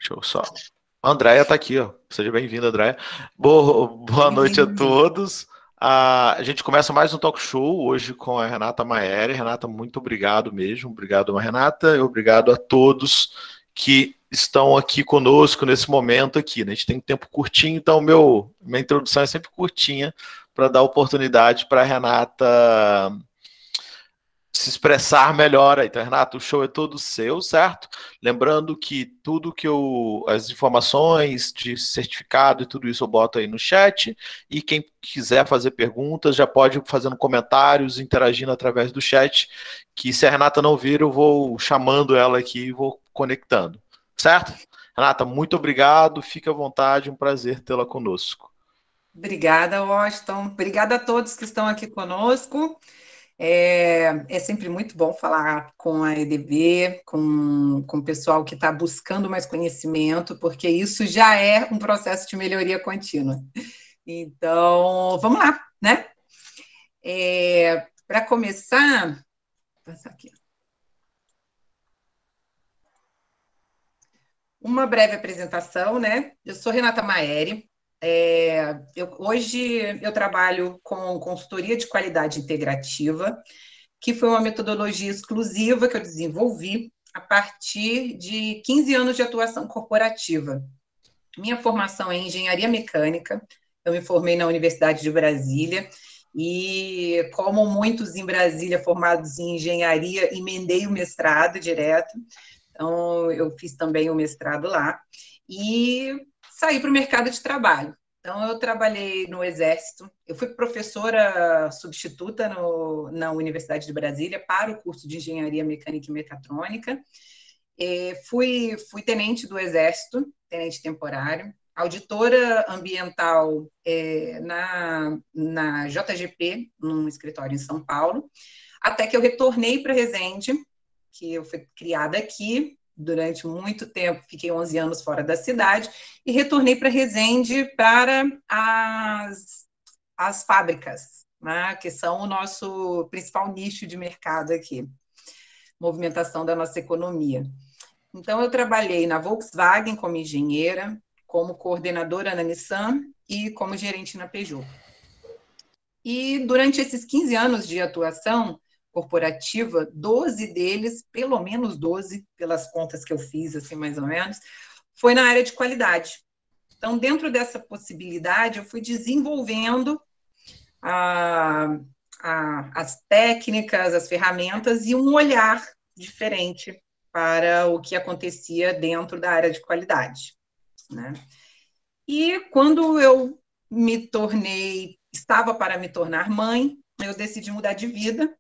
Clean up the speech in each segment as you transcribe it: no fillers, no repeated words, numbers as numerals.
Deixa eu só. A Andréia está aqui, ó. Seja bem-vinda, Andréia. Boa noite a Bem-vindo. todos. A gente começa mais um talk show hoje com a Renata Maeri. Renata, muito obrigado mesmo. Obrigado, Renata, e obrigado a todos que estão aqui conosco nesse momento aqui, né? A gente tem um tempo curtinho, então minha introdução é sempre curtinha para dar oportunidade para a Renata se expressar melhor. Então, Renato, o show é todo seu, certo? Lembrando que tudo que as informações de certificado e tudo isso eu boto aí no chat, e quem quiser fazer perguntas já pode ir fazendo comentários, interagindo através do chat, que se a Renata não vir, eu vou chamando ela aqui e vou conectando, certo? Renata, muito obrigado, fique à vontade, um prazer tê-la conosco. Obrigada, Washington. Obrigada a todos que estão aqui conosco. É sempre muito bom falar com a EDB, com o pessoal que está buscando mais conhecimento, porque isso já é um processo de melhoria contínua. Então, vamos lá, né? Para começar, vou passar aqui. Uma breve apresentação, né? Eu sou Renata Maeri. Hoje eu trabalho com consultoria de qualidade integrativa, que foi uma metodologia exclusiva que eu desenvolvi a partir de 15 anos de atuação corporativa. Minha formação é em engenharia mecânica, eu me formei na Universidade de Brasília e, como muitos em Brasília formados em engenharia, emendei o mestrado direto. Então, eu fiz também o mestrado lá e saí para o mercado de trabalho. Então, eu trabalhei no Exército, eu fui professora substituta na Universidade de Brasília para o curso de Engenharia Mecânica e Mecatrônica. Fui tenente do Exército, tenente temporário, auditora ambiental na JGP, num escritório em São Paulo, até que eu retornei para Resende, que eu fui criada aqui. Durante muito tempo, fiquei 11 anos fora da cidade e retornei para Resende para as fábricas, né, que são o nosso principal nicho de mercado aqui, movimentação da nossa economia. Então, eu trabalhei na Volkswagen como engenheira, como coordenadora na Nissan e como gerente na Peugeot. E durante esses 15 anos de atuação corporativa, 12 deles, pelo menos 12, pelas contas que eu fiz, assim, mais ou menos, foi na área de qualidade. Então, dentro dessa possibilidade, eu fui desenvolvendo as técnicas, as ferramentas e um olhar diferente para o que acontecia dentro da área de qualidade, né? E quando eu estava para me tornar mãe, eu decidi mudar de vida.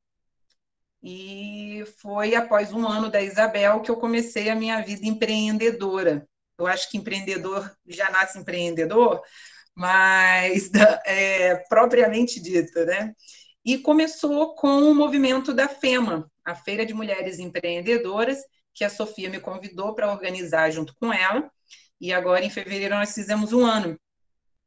E foi após um ano da Isabel que eu comecei a minha vida empreendedora. Eu acho que empreendedor já nasce empreendedor, mas propriamente dito, né? E começou com o movimento da FEMA, a Feira de Mulheres Empreendedoras, que a Sofia me convidou para organizar junto com ela. E agora, em fevereiro, nós fizemos um ano.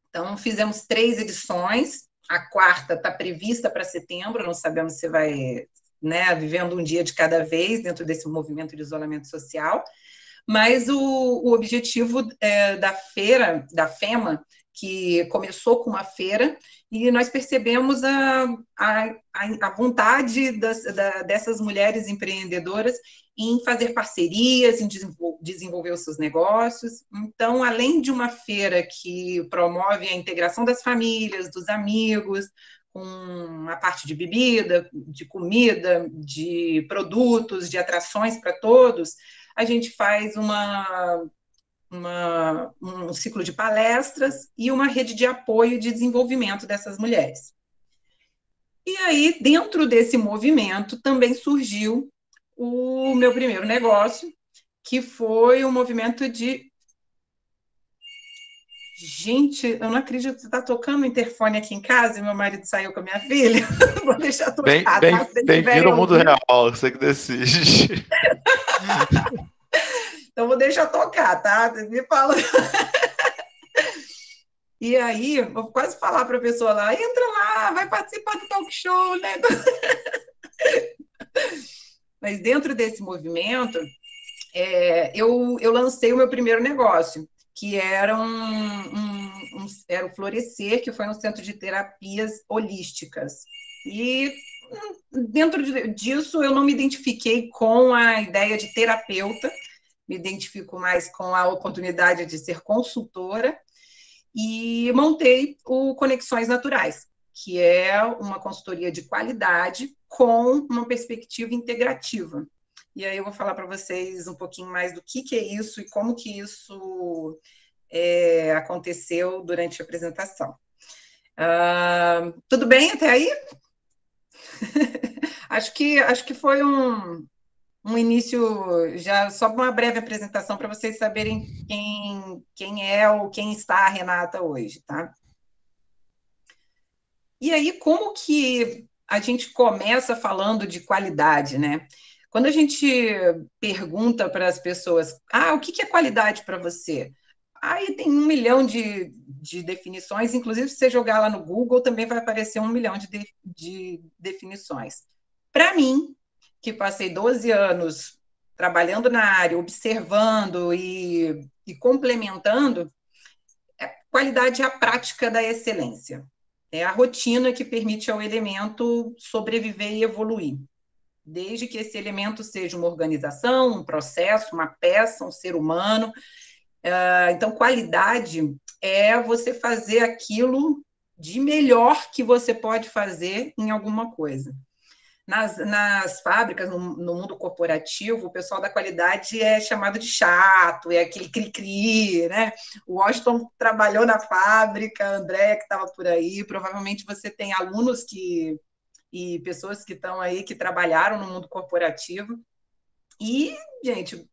Então, fizemos 3 edições. A quarta está prevista para setembro, não sabemos se vai, né, vivendo um dia de cada vez dentro desse movimento de isolamento social. Mas o objetivo da feira, da FEMA, que começou com uma feira, e nós percebemos a vontade dessas mulheres empreendedoras em fazer parcerias, em desenvolver os seus negócios. Então, além de uma feira que promove a integração das famílias, dos amigos, com a parte de bebida, de comida, de produtos, de atrações para todos, a gente faz um ciclo de palestras e uma rede de apoio e de desenvolvimento dessas mulheres. E aí, dentro desse movimento, também surgiu o meu primeiro negócio, que foi um movimento de... Gente, eu não acredito que está tocando o interfone aqui em casa e meu marido saiu com a minha filha. Vou deixar tocar, tá? Se vocês Bem-vindo estiverem ao mundo ouvindo. real, você que decide. Então, vou deixar tocar, tá? Vocês me falam. E aí, eu vou quase falar para a pessoa lá, entra lá, vai participar do talk show, né? Mas dentro desse movimento, eu lancei o meu primeiro negócio, que era era o Florescer, que foi um centro de terapias holísticas. E dentro disso eu não me identifiquei com a ideia de terapeuta, me identifico mais com a oportunidade de ser consultora, e montei o Conexões Naturais, que é uma consultoria de qualidade com uma perspectiva integrativa. E aí eu vou falar para vocês um pouquinho mais do que é isso e como que isso aconteceu durante a apresentação. Tudo bem até aí? acho que foi um início, já só uma breve apresentação para vocês saberem quem é ou quem está a Renata hoje, tá? E aí, como que a gente começa falando de qualidade, né? Quando a gente pergunta para as pessoas, o que é qualidade para você? Aí tem 1 milhão de definições, inclusive se você jogar lá no Google também vai aparecer 1 milhão de definições. Para mim, que passei 12 anos trabalhando na área, observando e complementando, qualidade é a prática da excelência. É a rotina que permite ao elemento sobreviver e evoluir. Desde que esse elemento seja uma organização, um processo, uma peça, um ser humano. Então, qualidade é você fazer aquilo de melhor que você pode fazer em alguma coisa. Nas fábricas, no mundo corporativo, o pessoal da qualidade é chamado de chato, é aquele cri-cri, né? O Washington trabalhou na fábrica, a Andréia que estava por aí, provavelmente você tem alunos e pessoas que estão aí que trabalharam no mundo corporativo. E, gente,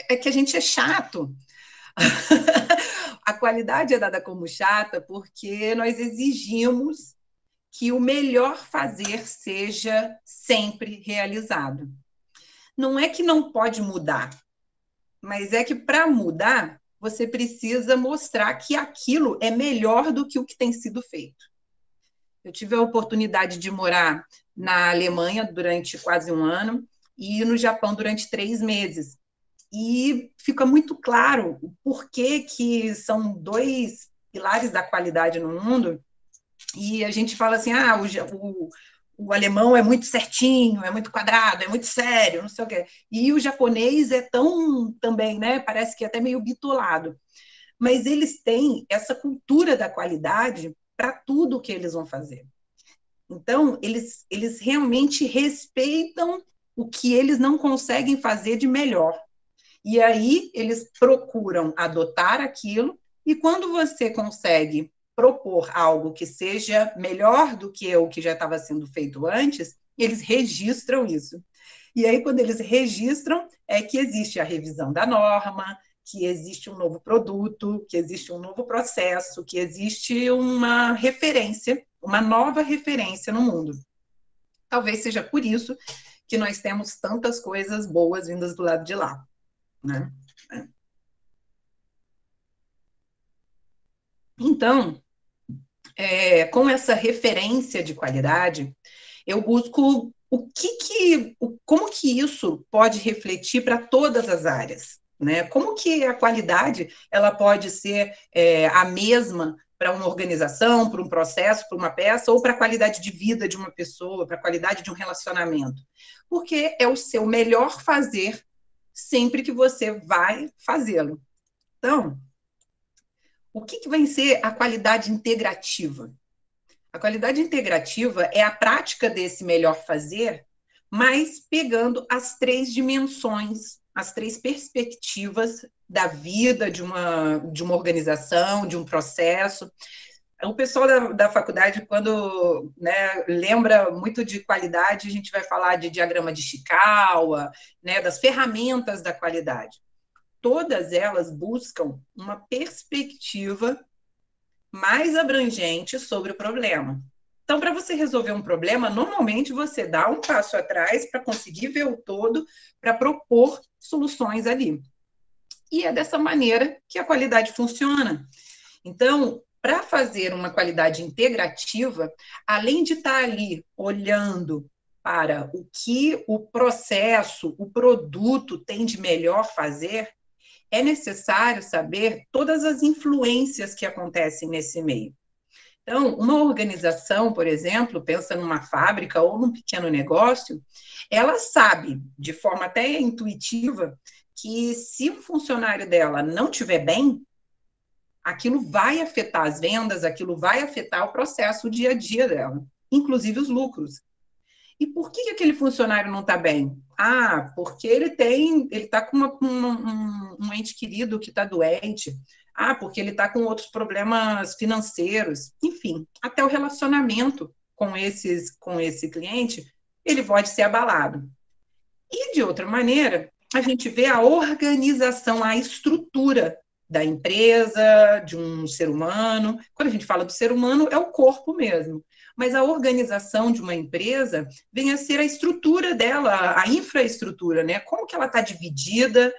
é que a gente é chato. A qualidade é dada como chata porque nós exigimos que o melhor fazer seja sempre realizado. Não é que não pode mudar, mas é que para mudar, você precisa mostrar que aquilo é melhor do que o que tem sido feito. Eu tive a oportunidade de morar na Alemanha durante quase 1 ano e no Japão durante 3 meses. E fica muito claro o porquê que são 2 pilares da qualidade no mundo. E a gente fala assim, o alemão é muito certinho, é muito quadrado, é muito sério, não sei o quê. E o japonês é tão também, né? Parece que é até meio bitolado. Mas eles têm essa cultura da qualidade para tudo que eles vão fazer. Então, eles realmente respeitam o que eles não conseguem fazer de melhor. E aí, eles procuram adotar aquilo, e quando você consegue propor algo que seja melhor do que o que já estava sendo feito antes, eles registram isso. E aí, quando eles registram, é que existe a revisão da norma, que existe um novo produto, que existe um novo processo, que existe uma referência, uma nova referência no mundo. Talvez seja por isso que nós temos tantas coisas boas vindas do lado de lá, né? Então, com essa referência de qualidade, eu busco como que isso pode refletir para todas as áreas, né? Como que a qualidade ela pode ser a mesma para uma organização, para um processo, para uma peça, ou para a qualidade de vida de uma pessoa, para a qualidade de um relacionamento. Porque é o seu melhor fazer sempre que você vai fazê-lo. Então, o que vai ser a qualidade integrativa? A qualidade integrativa é a prática desse melhor fazer, mas pegando as 3 dimensões, as 3 perspectivas da vida de uma organização, de um processo. O pessoal da faculdade, quando lembra muito de qualidade, a gente vai falar de diagrama de Chikawa, das ferramentas da qualidade. Todas elas buscam uma perspectiva mais abrangente sobre o problema. Então, para você resolver um problema, normalmente você dá um passo atrás para conseguir ver o todo, para propor soluções ali. E é dessa maneira que a qualidade funciona. Então, para fazer uma qualidade integrativa, além de estar ali olhando para o que o processo, o produto tem de melhor fazer, é necessário saber todas as influências que acontecem nesse meio. Então, uma organização, por exemplo, pensa numa fábrica ou num pequeno negócio, ela sabe, de forma até intuitiva, que se o funcionário dela não estiver bem, aquilo vai afetar as vendas, aquilo vai afetar o processo, o dia a dia dela, inclusive os lucros. E por que aquele funcionário não está bem? Ah, porque ele está com um ente querido que está doente. Ah, porque ele está com outros problemas financeiros. Enfim, até o relacionamento com esse cliente, ele pode ser abalado. E, de outra maneira, a gente vê a organização, a estrutura da empresa, de um ser humano. Quando a gente fala do ser humano, é o corpo mesmo. Mas a organização de uma empresa vem a ser a estrutura dela, a infraestrutura, né? Como que ela está dividida,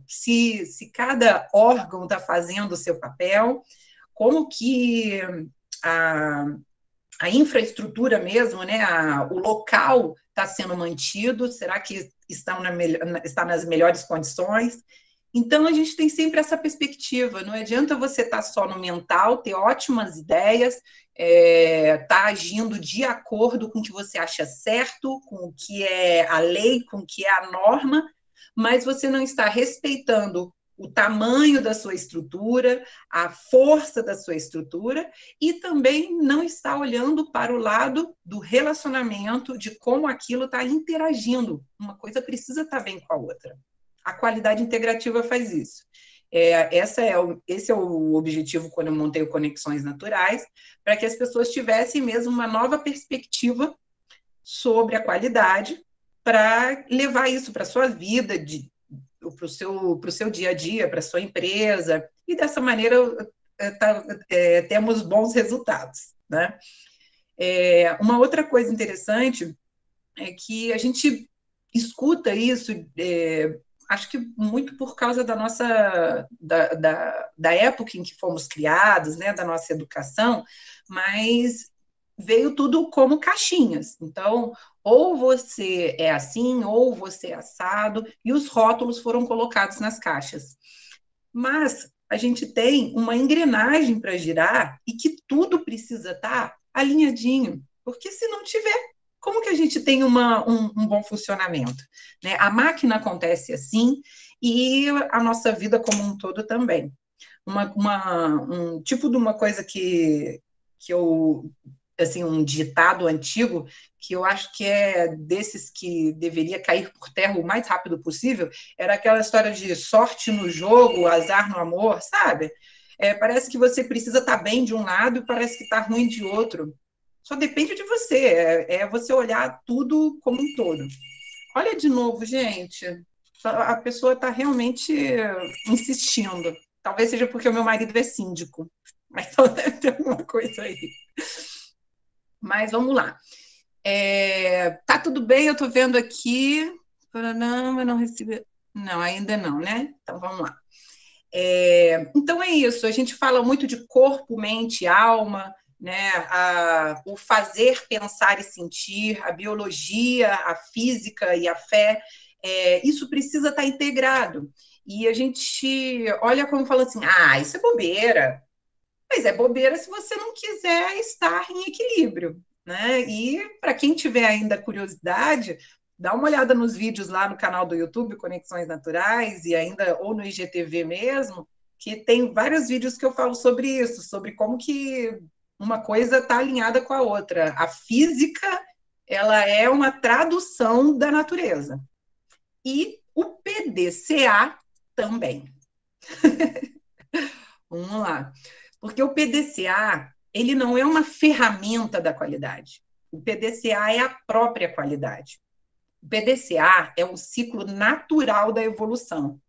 se cada órgão está fazendo o seu papel, como que a infraestrutura mesmo, né? O local está sendo mantido, será que está nas melhores condições? Então, a gente tem sempre essa perspectiva, não adianta você estar só no mental, ter ótimas ideias, estar agindo de acordo com o que você acha certo, com o que é a lei, com o que é a norma, mas você não está respeitando o tamanho da sua estrutura, a força da sua estrutura, e também não está olhando para o lado do relacionamento, de como aquilo está interagindo. Uma coisa precisa estar bem com a outra. A qualidade integrativa faz isso. Esse é o objetivo quando eu montei o Conexões Naturais, para que as pessoas tivessem mesmo uma nova perspectiva sobre a qualidade, para levar isso para a sua vida, para o seu dia a dia, para a sua empresa, e dessa maneira temos bons resultados, né? Uma outra coisa interessante é que a gente escuta isso, acho que muito por causa da época em que fomos criados, né, da nossa educação, mas veio tudo como caixinhas. Então, ou você é assim, ou você é assado, e os rótulos foram colocados nas caixas. Mas a gente tem uma engrenagem para girar e que tudo precisa estar alinhadinho, porque se não tiver, como que a gente tem um bom funcionamento? Né? A máquina acontece assim e a nossa vida como um todo também. Um tipo de uma coisa que eu, assim, um ditado antigo, que eu acho que é desses que deveria cair por terra o mais rápido possível, era aquela história de sorte no jogo, azar no amor, sabe? Parece que você precisa estar bem de um lado e parece que está ruim de outro. Só depende de você, é você olhar tudo como um todo. Olha de novo, gente, a pessoa está realmente insistindo. Talvez seja porque o meu marido é síndico, mas então deve ter alguma coisa aí. Mas vamos lá. Tá tudo bem, eu estou vendo aqui. Não, eu não recebi. Não, ainda não, né? Então vamos lá. Então é isso, a gente fala muito de corpo, mente, alma, né? O fazer, pensar e sentir, a biologia, a física e a fé, isso precisa estar integrado. E a gente olha como fala assim, isso é bobeira. Mas é bobeira se você não quiser estar em equilíbrio, né? E para quem tiver ainda curiosidade, dá uma olhada nos vídeos lá no canal do YouTube, Conexões Naturais, e ainda ou no IGTV mesmo, que tem vários vídeos que eu falo sobre isso, sobre como que uma coisa está alinhada com a outra. A física, ela é uma tradução da natureza. E o PDCA também. Vamos lá. Porque o PDCA, ele não é uma ferramenta da qualidade. O PDCA é a própria qualidade. O PDCA é um ciclo natural da evolução.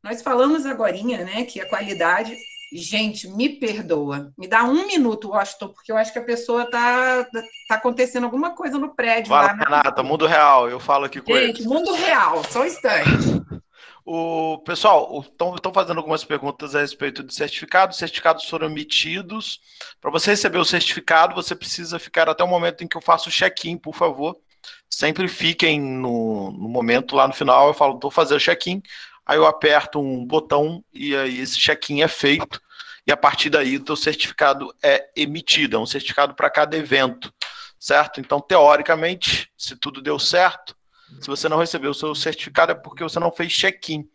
Nós falamos agorinha, né, que a qualidade... Gente, me perdoa. Me dá um minuto, Washington, porque eu acho que a pessoa tá acontecendo alguma coisa no prédio. Fala, lá. Renata, mundo real, eu falo aqui com eles. Gente, mundo real, só um instante. Pessoal, estão fazendo algumas perguntas a respeito de certificados. Certificados foram emitidos. Para você receber o certificado, você precisa ficar até o momento em que eu faço o check-in, por favor. sempre fiquem no momento lá no final, eu falo, vou fazer o check-in, aí eu aperto um botão e aí esse check-in é feito, e a partir daí o teu certificado é emitido, é um certificado para cada evento, certo? Então, teoricamente, se tudo deu certo, se você não recebeu o seu certificado é porque você não fez check-in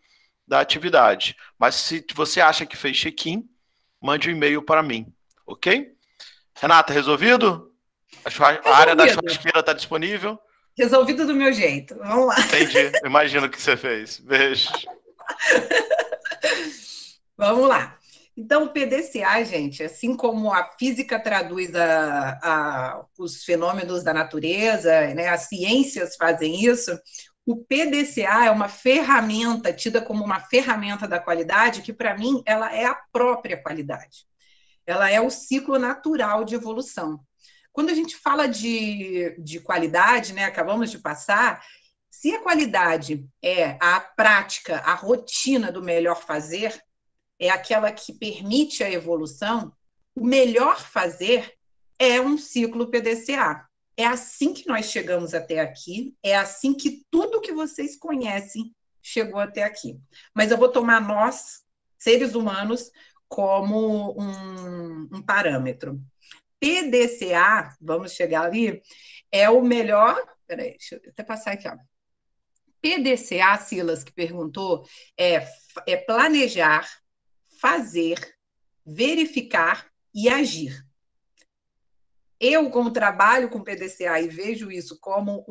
da atividade. Mas se você acha que fez check-in, mande um e-mail para mim, ok? Renata, resolvido? A área da Resolvido. churrasqueira está disponível? Resolvido do meu jeito. Vamos lá. Entendi. Imagino o que você fez. Beijo. Vamos lá. Então, o PDCA, gente, assim como a física traduz os fenômenos da natureza, né, as ciências fazem isso, o PDCA é uma ferramenta, tida como uma ferramenta da qualidade, que, para mim, ela é a própria qualidade. Ela é o ciclo natural de evolução. Quando a gente fala de qualidade, né, acabamos de passar, se a qualidade é a prática, a rotina do melhor fazer, é aquela que permite a evolução, o melhor fazer é um ciclo PDCA. É assim que nós chegamos até aqui, é assim que tudo que vocês conhecem chegou até aqui. Mas eu vou tomar nós, seres humanos, como um parâmetro. PDCA, vamos chegar ali, é o melhor. Peraí, deixa eu até passar aqui, ó. PDCA, Silas, que perguntou, é planejar, fazer, verificar e agir. Eu, como trabalho com PDCA e vejo isso como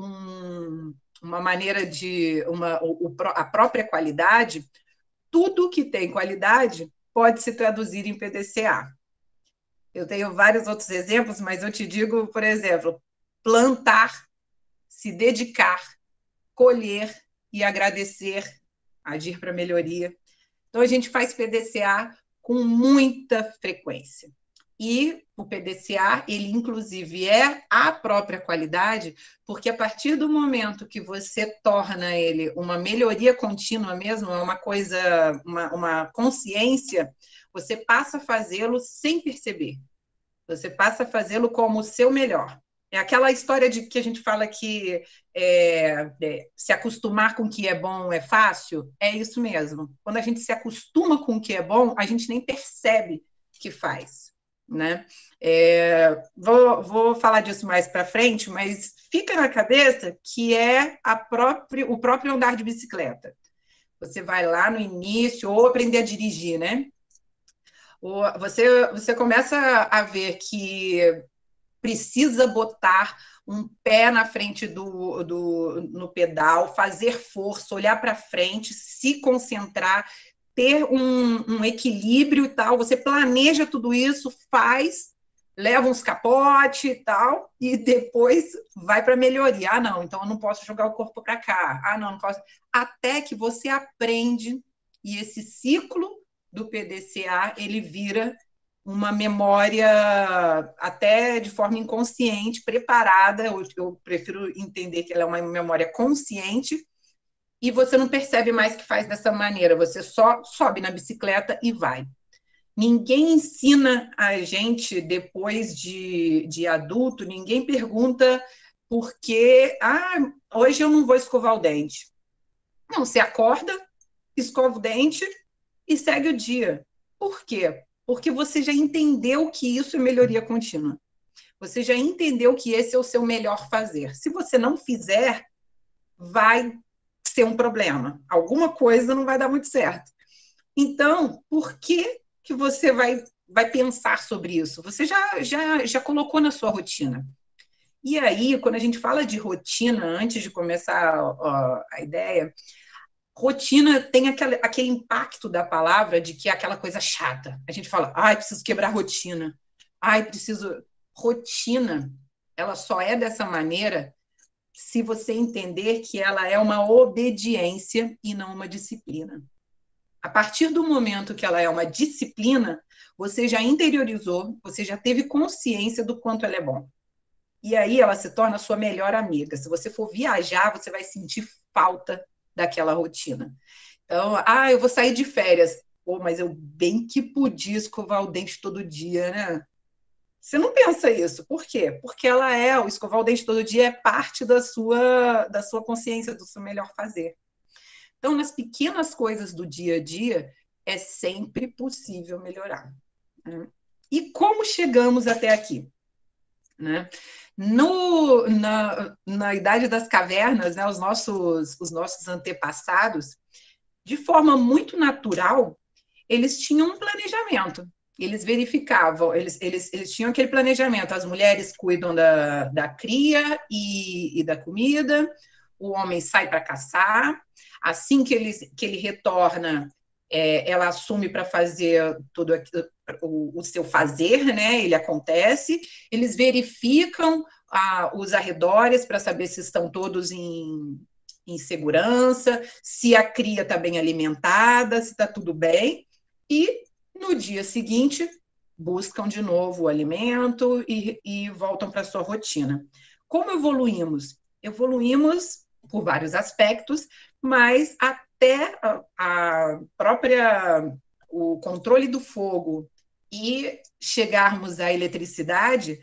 uma maneira de a própria qualidade, tudo que tem qualidade pode se traduzir em PDCA. Eu tenho vários outros exemplos, mas eu te digo, por exemplo, plantar, se dedicar, colher e agradecer, agir para melhoria. Então, a gente faz PDCA com muita frequência. E o PDCA, ele inclusive é a própria qualidade, porque a partir do momento que você torna ele uma melhoria contínua mesmo, uma coisa, uma consciência, você passa a fazê-lo sem perceber. Você passa a fazê-lo como o seu melhor. É aquela história de que a gente fala que se acostumar com o que é bom é fácil. É isso mesmo. Quando a gente se acostuma com o que é bom, a gente nem percebe que faz. Né? Vou falar disso mais para frente, mas fica na cabeça que é o próprio andar de bicicleta. Você vai lá no início, ou aprender a dirigir, né? Você começa a ver que precisa botar um pé na frente no pedal, fazer força, olhar para frente, se concentrar, ter um equilíbrio e tal. Você planeja tudo isso, faz, leva uns capote e tal, e depois vai para melhoria. Ah, não, então eu não posso jogar o corpo para cá. Ah, não posso. Até que você aprende, e esse ciclo do PDCA, ele vira uma memória até de forma inconsciente, preparada, eu prefiro entender que ela é uma memória consciente, e você não percebe mais que faz dessa maneira, você só sobe na bicicleta e vai. Ninguém ensina a gente, depois de adulto, ninguém pergunta por que, hoje eu não vou escovar o dente. Não, você acorda, escova o dente e segue o dia. Por quê? Porque você já entendeu que isso é melhoria contínua. Você já entendeu que esse é o seu melhor fazer. Se você não fizer, vai ser um problema. Alguma coisa não vai dar muito certo. Então, por que você vai pensar sobre isso? Você já colocou na sua rotina. E aí, quando a gente fala de rotina, antes de começar a ideia, rotina tem aquele impacto da palavra de que é aquela coisa chata. A gente fala, preciso quebrar a rotina. Preciso. Rotina, ela só é dessa maneira se você entender que ela é uma obediência e não uma disciplina. A partir do momento que ela é uma disciplina, você já interiorizou, você já teve consciência do quanto ela é bom. E aí ela se torna a sua melhor amiga. Se você for viajar, você vai sentir falta daquela rotina. Então, eu vou sair de férias. Mas eu bem que podia escovar o dente todo dia, né? Você não pensa isso. Por quê? Porque o escovar o dente todo dia é parte da sua consciência, do seu melhor fazer. Então, nas pequenas coisas do dia a dia, é sempre possível melhorar. Né? E como chegamos até aqui? Né? Na Idade das Cavernas, né, os nossos antepassados, de forma muito natural, eles tinham um planejamento. Eles verificavam, eles tinham aquele planejamento. As mulheres cuidam da cria e da comida, o homem sai para caçar. Assim que ele retorna, ela assume para fazer todo o seu fazer, né? Ele acontece. Eles verificam os arredores para saber se estão todos em segurança, se a cria está bem alimentada, se está tudo bem. E no dia seguinte, buscam de novo o alimento e voltam para a sua rotina. Como evoluímos? Evoluímos por vários aspectos, mas até o controle do fogo e chegarmos à eletricidade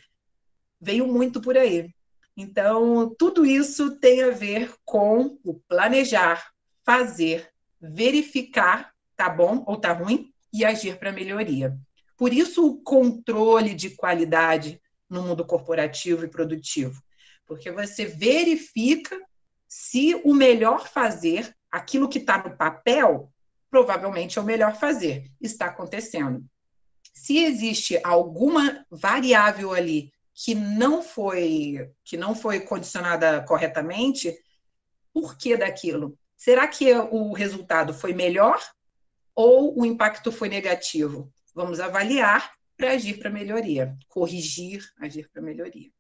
veio muito por aí. Então, tudo isso tem a ver com o planejar, fazer, verificar, tá bom ou tá ruim, e agir para melhoria. Por isso, o controle de qualidade no mundo corporativo e produtivo. Porque você verifica se o melhor fazer, aquilo que está no papel, provavelmente é o melhor fazer, está acontecendo. Se existe alguma variável ali que não foi condicionada corretamente, por que daquilo? Será que o resultado foi melhor ou o impacto foi negativo? Vamos avaliar para agir para melhoria, corrigir, agir para melhoria.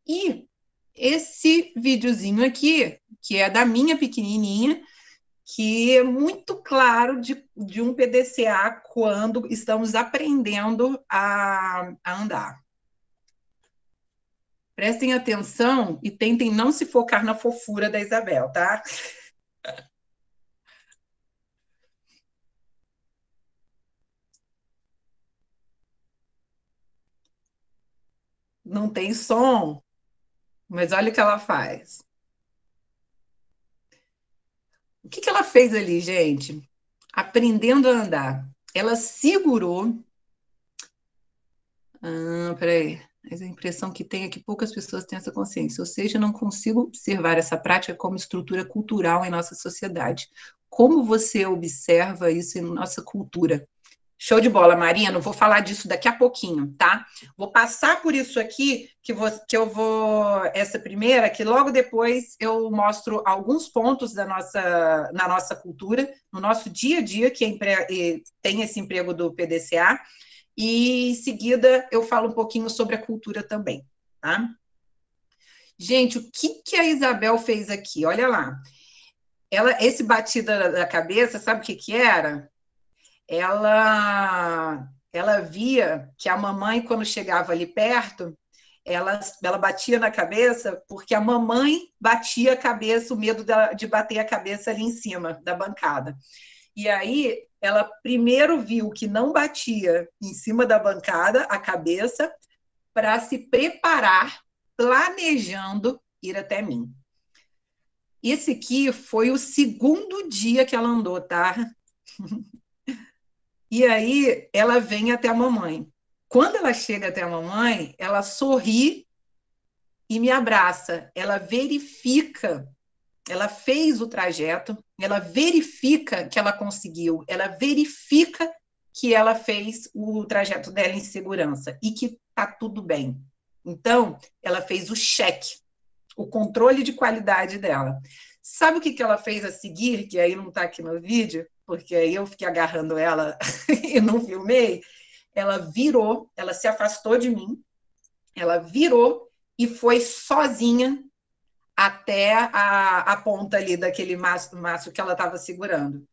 E esse videozinho aqui, que é da minha pequenininha, que é muito claro de um PDCA quando estamos aprendendo a andar. Prestem atenção e tentem não se focar na fofura da Isabel, tá? Não tem som, mas olha o que ela faz. O que ela fez ali, gente? Aprendendo a andar. Ela segurou. Peraí. Mas a impressão que tem é que poucas pessoas têm essa consciência. Ou seja, não consigo observar essa prática como estrutura cultural em nossa sociedade. Como você observa isso em nossa cultura? Show de bola, Marina. Vou falar disso daqui a pouquinho, tá? Vou passar por isso aqui, que eu vou. Essa primeira, que logo depois eu mostro alguns pontos na nossa cultura, no nosso dia a dia, que tem esse emprego do PDCA, e em seguida eu falo um pouquinho sobre a cultura também, tá? Gente, o que a Isabel fez aqui? Olha lá. Esse batida da cabeça, sabe o que era? Ela via que a mamãe, quando chegava ali perto, ela batia na cabeça porque a mamãe batia a cabeça, o medo de bater a cabeça ali em cima da bancada. E aí ela primeiro viu que não batia em cima da bancada a cabeça para se preparar, planejando ir até mim. Esse aqui foi o segundo dia que ela andou, tá? E aí ela vem até a mamãe. Quando ela chega até a mamãe, ela sorri e me abraça. Ela verifica, ela fez o trajeto, ela verifica que ela conseguiu, ela verifica que ela fez o trajeto dela em segurança e que está tudo bem. Então, ela fez o cheque, o controle de qualidade dela. Sabe o que ela fez a seguir, que aí não está aqui no vídeo, porque aí eu fiquei agarrando ela e não filmei? Ela virou, ela se afastou de mim, ela virou e foi sozinha até a ponta ali daquele maço que ela estava segurando.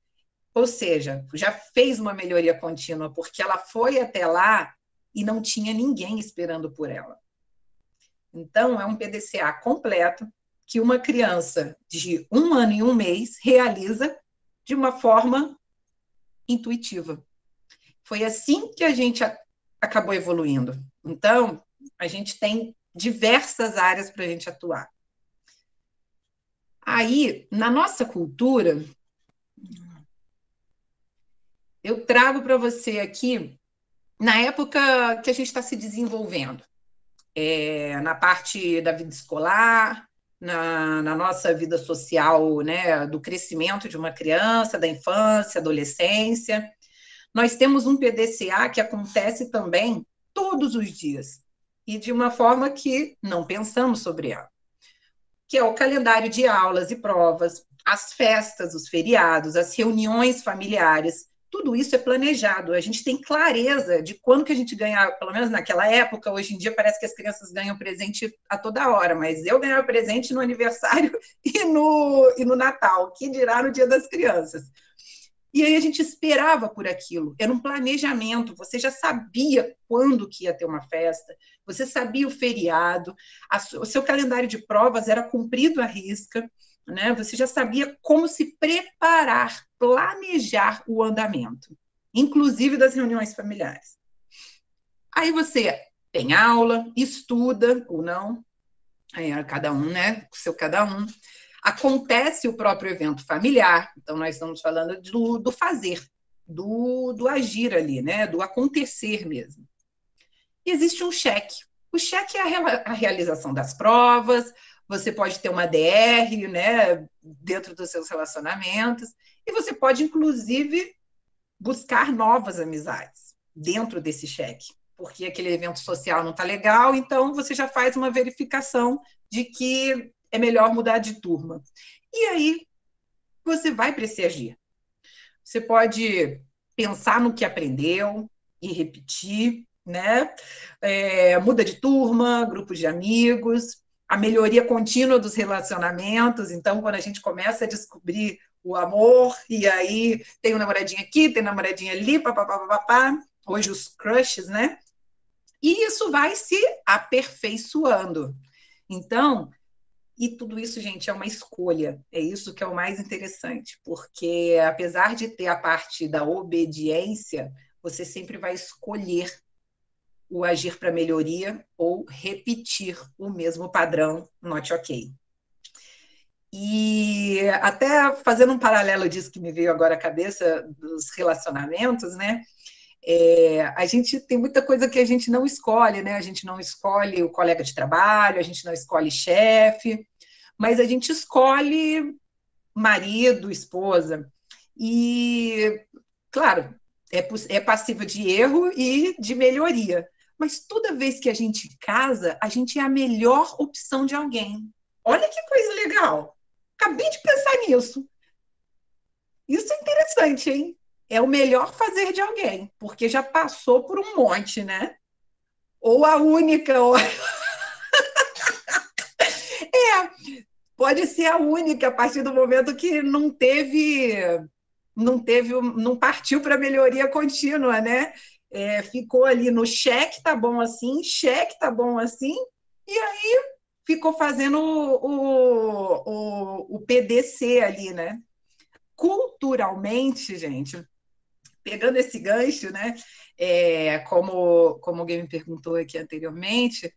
Ou seja, já fez uma melhoria contínua, porque ela foi até lá e não tinha ninguém esperando por ela. Então, é um PDCA completo que uma criança de 1 ano e 1 mês realiza de uma forma intuitiva. Foi assim que a gente acabou evoluindo. Então, a gente tem diversas áreas para a gente atuar. Aí, na nossa cultura, eu trago para você aqui, na época que a gente está se desenvolvendo, na parte da vida escolar, na nossa vida social, né, do crescimento de uma criança, da infância, adolescência. Nós temos um PDCA que acontece também todos os dias, e de uma forma que não pensamos sobre ela, que é o calendário de aulas e provas, as festas, os feriados, as reuniões familiares, tudo isso é planejado. A gente tem clareza de quando que a gente ganha, pelo menos naquela época. Hoje em dia parece que as crianças ganham presente a toda hora, mas eu ganhava presente no aniversário e no Natal, que dirá no Dia das Crianças. E aí a gente esperava por aquilo, era um planejamento, você já sabia quando que ia ter uma festa, você sabia o feriado, o seu calendário de provas era cumprido à risca, né? Você já sabia como se preparar, planejar o andamento, inclusive das reuniões familiares. Aí você tem aula, estuda ou não, cada um, né? O seu cada um. Acontece o próprio evento familiar, então nós estamos falando do fazer, do agir ali, né? Do acontecer mesmo. E existe um cheque. O cheque é a realização das provas, você pode ter uma DR, né, dentro dos seus relacionamentos, e você pode, inclusive, buscar novas amizades dentro desse cheque, porque aquele evento social não está legal, então você já faz uma verificação de que é melhor mudar de turma. E aí você vai para esse agir. Você pode pensar no que aprendeu e repetir, né? Muda de turma, grupo de amigos, a melhoria contínua dos relacionamentos. Então, quando a gente começa a descobrir o amor, e aí tem um namoradinho aqui, tem um namoradinho ali, papapá, hoje os crushes, né? E isso vai se aperfeiçoando. Então, e tudo isso, gente, é uma escolha. É isso que é o mais interessante, porque apesar de ter a parte da obediência, você sempre vai escolher o agir para melhoria ou repetir o mesmo padrão not ok. E até fazendo um paralelo disso que me veio agora à cabeça dos relacionamentos, né? A gente tem muita coisa que a gente não escolhe, né? A gente não escolhe o colega de trabalho, a gente não escolhe chefe, mas a gente escolhe marido, esposa. E, claro, é passível de erro e de melhoria. Mas toda vez que a gente casa, a gente é a melhor opção de alguém. Olha que coisa legal. Acabei de pensar nisso. Isso é interessante, hein? É o melhor fazer de alguém, porque já passou por um monte, né? Ou a única, ou... pode ser a única a partir do momento que não partiu para melhoria contínua, né? Ficou ali no cheque tá bom assim, e aí ficou fazendo o PDC ali, né? Culturalmente, gente, pegando esse gancho, né? Como alguém me perguntou aqui anteriormente,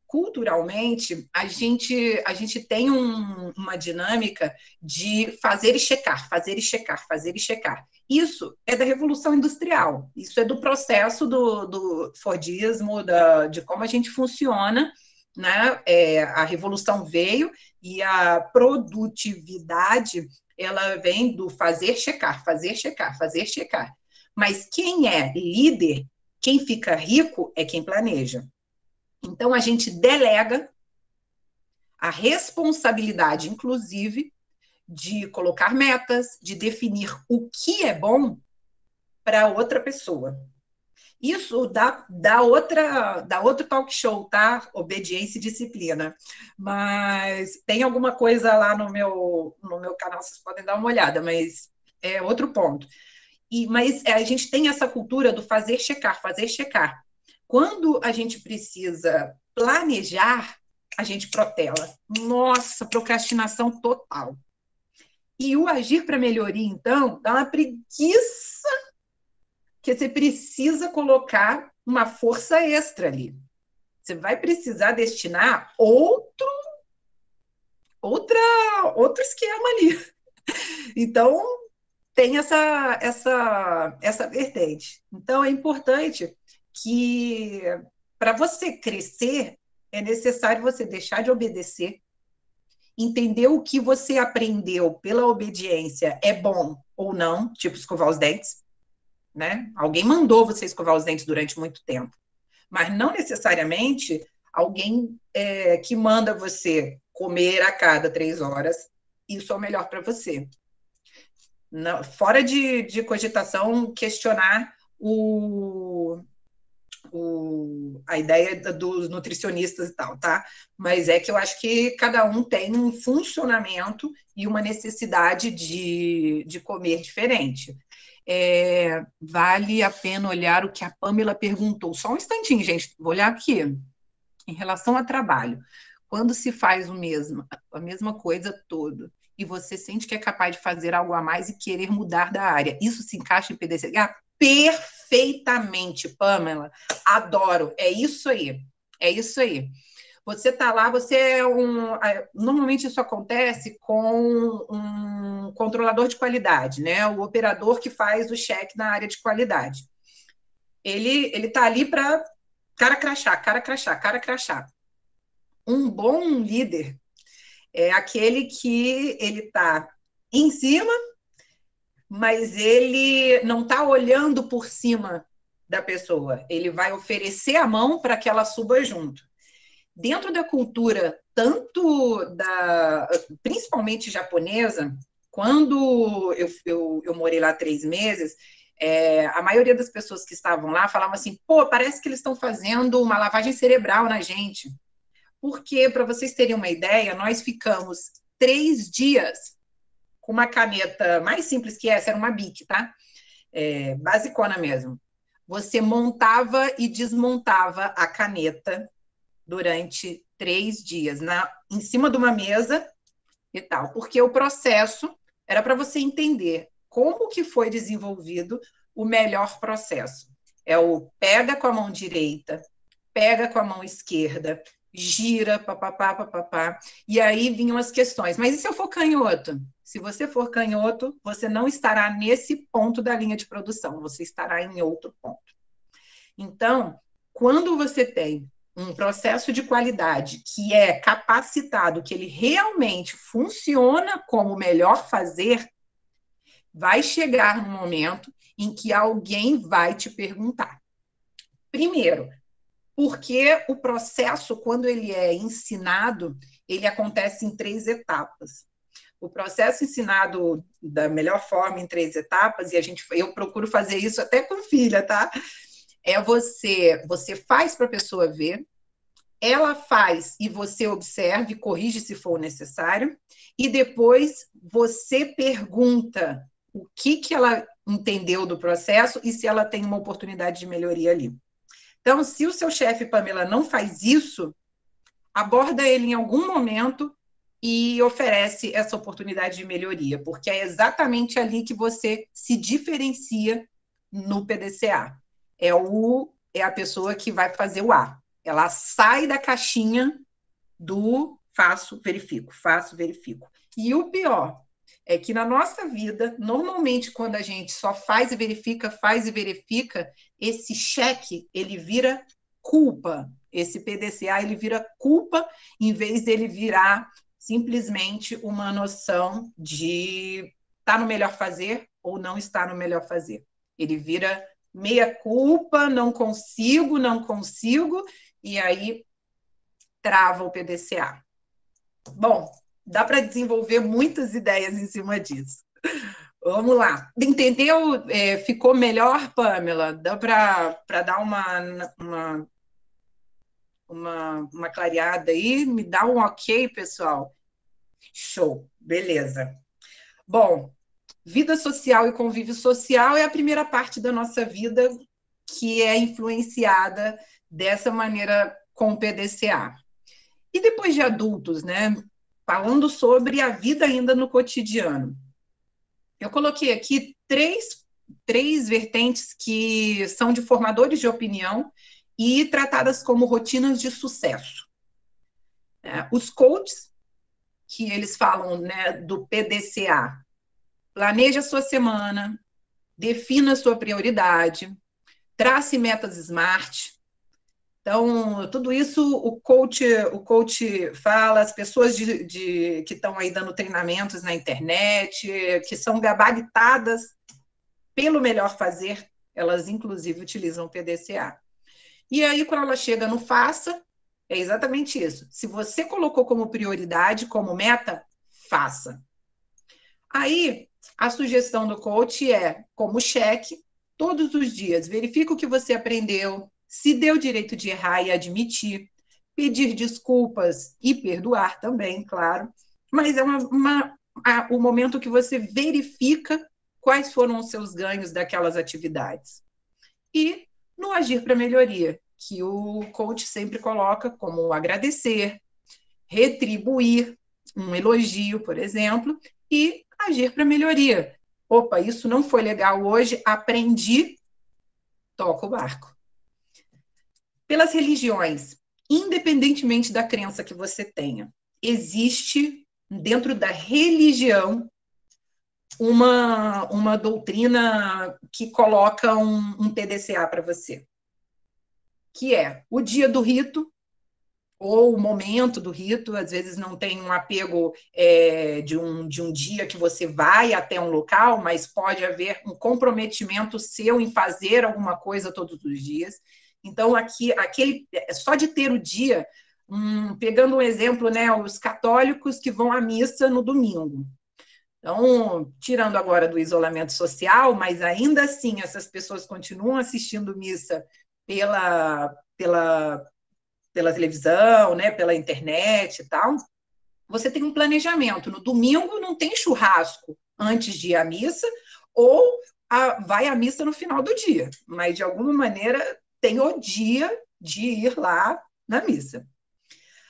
culturalmente, a gente tem uma dinâmica de fazer e checar, fazer e checar, fazer e checar. Isso é da Revolução Industrial, isso é do processo do Fordismo, de como a gente funciona, né? A Revolução veio e a produtividade ela vem do fazer, checar, fazer, checar, fazer, checar. Mas quem é líder, quem fica rico, é quem planeja. Então, a gente delega a responsabilidade, inclusive, de colocar metas, de definir o que é bom para outra pessoa. Isso dá outro talk show, tá? Obediência e disciplina. Mas tem alguma coisa lá no meu canal, vocês podem dar uma olhada, mas é outro ponto. Mas a gente tem essa cultura do fazer checar, fazer checar. Quando a gente precisa planejar, a gente protela. Nossa, procrastinação total. E o agir para melhoria, então, dá uma preguiça que você precisa colocar uma força extra ali. Você vai precisar destinar outro esquema ali. Então, tem essa vertente. Então, é importante que, para você crescer, é necessário você deixar de obedecer, entender o que você aprendeu pela obediência é bom ou não, tipo escovar os dentes, né? Alguém mandou você escovar os dentes durante muito tempo, mas não necessariamente alguém que manda você comer a cada 3 horas, isso é o melhor para você. Não, fora de cogitação, questionar a ideia dos nutricionistas e tal, tá? Mas é que eu acho que cada um tem um funcionamento e uma necessidade de comer diferente. Vale a pena olhar o que a Pamela perguntou. Só um instantinho, gente. Vou olhar aqui. Em relação a trabalho, quando se faz a mesma coisa todo, e você sente que é capaz de fazer algo a mais e querer mudar da área, isso se encaixa em PDCA? Perfeitamente, Pamela. Adoro. É isso aí. É isso aí. Você está lá, você é Normalmente isso acontece com um controlador de qualidade, né? O operador que faz o cheque na área de qualidade. Ele está ali para cara crachá, cara crachá, cara crachá. Um bom líder é aquele que ele está em cima, mas ele não está olhando por cima da pessoa. Ele vai oferecer a mão para que ela suba junto. Dentro da cultura, principalmente japonesa, quando eu morei lá 3 meses, a maioria das pessoas que estavam lá falavam assim, pô, parece que eles estão fazendo uma lavagem cerebral na gente. Porque, para vocês terem uma ideia, nós ficamos 3 dias com uma caneta mais simples que essa, era uma Bic, tá? Basicona mesmo. Você montava e desmontava a caneta durante 3 dias, em cima de uma mesa e tal, porque o processo era para você entender como que foi desenvolvido o melhor processo. É o pega com a mão direita, pega com a mão esquerda, gira, papapá, papapá, e aí vinham as questões. Mas e se eu for canhoto? Se você for canhoto, você não estará nesse ponto da linha de produção, você estará em outro ponto. Então, quando você tem um processo de qualidade que é capacitado, que ele realmente funciona como melhor fazer, vai chegar um momento em que alguém vai te perguntar. Primeiro, porque o processo, quando ele é ensinado, ele acontece em 3 etapas. O processo ensinado da melhor forma em 3 etapas, e eu procuro fazer isso até com filha, tá? Você faz para a pessoa ver, ela faz e você observa e corrige se for necessário, e depois você pergunta o que ela entendeu do processo e se ela tem uma oportunidade de melhoria ali. Então, se o seu chefe, Pamela, não faz isso, aborda ele em algum momento e oferece essa oportunidade de melhoria, porque é exatamente ali que você se diferencia no PDCA. É a pessoa que vai fazer o A. Ela sai da caixinha do faço, verifico, faço, verifico. E o pior é que na nossa vida, normalmente, quando a gente só faz e verifica, esse cheque, ele vira culpa. Esse PDCA, ele vira culpa, em vez dele virar simplesmente uma noção de estar no melhor fazer ou não estar no melhor fazer. Ele vira meia culpa, não consigo, e aí trava o PDCA. Bom, dá para desenvolver muitas ideias em cima disso. Vamos lá. Entendeu? Ficou melhor, Pamela? Dá para dar uma clareada aí? Me dá um ok, pessoal? Show, beleza. Bom, vida social e convívio social é a primeira parte da nossa vida que é influenciada dessa maneira com o PDCA. E depois de adultos, né? Falando sobre a vida ainda no cotidiano. Eu coloquei aqui três vertentes que são de formadores de opinião e tratadas como rotinas de sucesso. Os coaches, que eles falam, né, do PDCA, planeje a sua semana, defina a sua prioridade, trace metas SMART. Então, tudo isso o coach fala, as pessoas que estão aí dando treinamentos na internet, que são gabaritadas pelo melhor fazer, elas inclusive utilizam o PDCA. E aí, quando ela chega no faça, é exatamente isso. Se você colocou como prioridade, como meta, faça. Aí, a sugestão do coach é, como cheque, todos os dias, verifica o que você aprendeu, se deu o direito de errar e admitir, pedir desculpas e perdoar também, claro, mas é o momento que você verifica quais foram os seus ganhos daquelas atividades. E no agir para melhoria, que o coach sempre coloca como agradecer, retribuir um elogio, por exemplo, e agir para melhoria. Opa, isso não foi legal hoje, aprendi, toca o barco. Pelas religiões, independentemente da crença que você tenha, existe dentro da religião uma doutrina que coloca um TDCA para você, que é o dia do rito, ou o momento do rito, às vezes não tem um apego de um dia que você vai até um local, mas pode haver um comprometimento seu em fazer alguma coisa todos os dias. Então, só de ter o dia, pegando um exemplo, né, os católicos que vão à missa no domingo. Então, tirando agora do isolamento social, mas ainda assim essas pessoas continuam assistindo missa pela televisão, né, pela internet e tal, você tem um planejamento. No domingo não tem churrasco antes de ir à missa, ou vai à missa no final do dia, mas de alguma maneira tem o dia de ir lá na missa.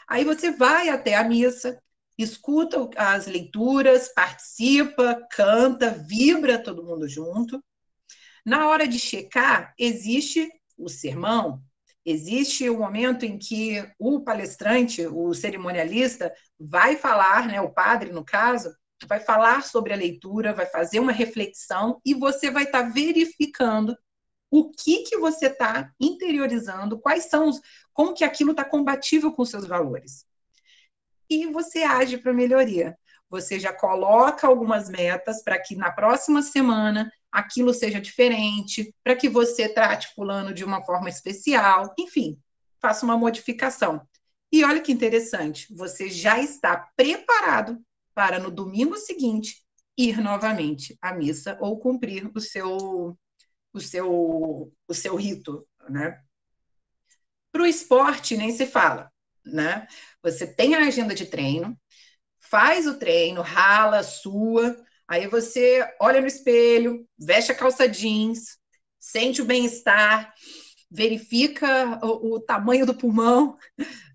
Aí você vai até a missa, escuta as leituras, participa, canta, vibra todo mundo junto. Na hora de checar, existe o sermão, existe o momento em que o palestrante, o cerimonialista, vai falar, né, o padre, no caso, vai falar sobre a leitura, vai fazer uma reflexão e você vai estar verificando o que você está interiorizando, como que aquilo está compatível com os seus valores. E você age para melhoria. Você já coloca algumas metas para que na próxima semana aquilo seja diferente, para que você trate fulano de uma forma especial, enfim, faça uma modificação. E olha que interessante, você já está preparado para no domingo seguinte ir novamente à missa ou cumprir o seu rito, né? Para o esporte nem se fala, né? Você tem a agenda de treino, faz o treino, rala, sua, aí você olha no espelho, veste a calça jeans, sente o bem-estar, verifica o tamanho do pulmão,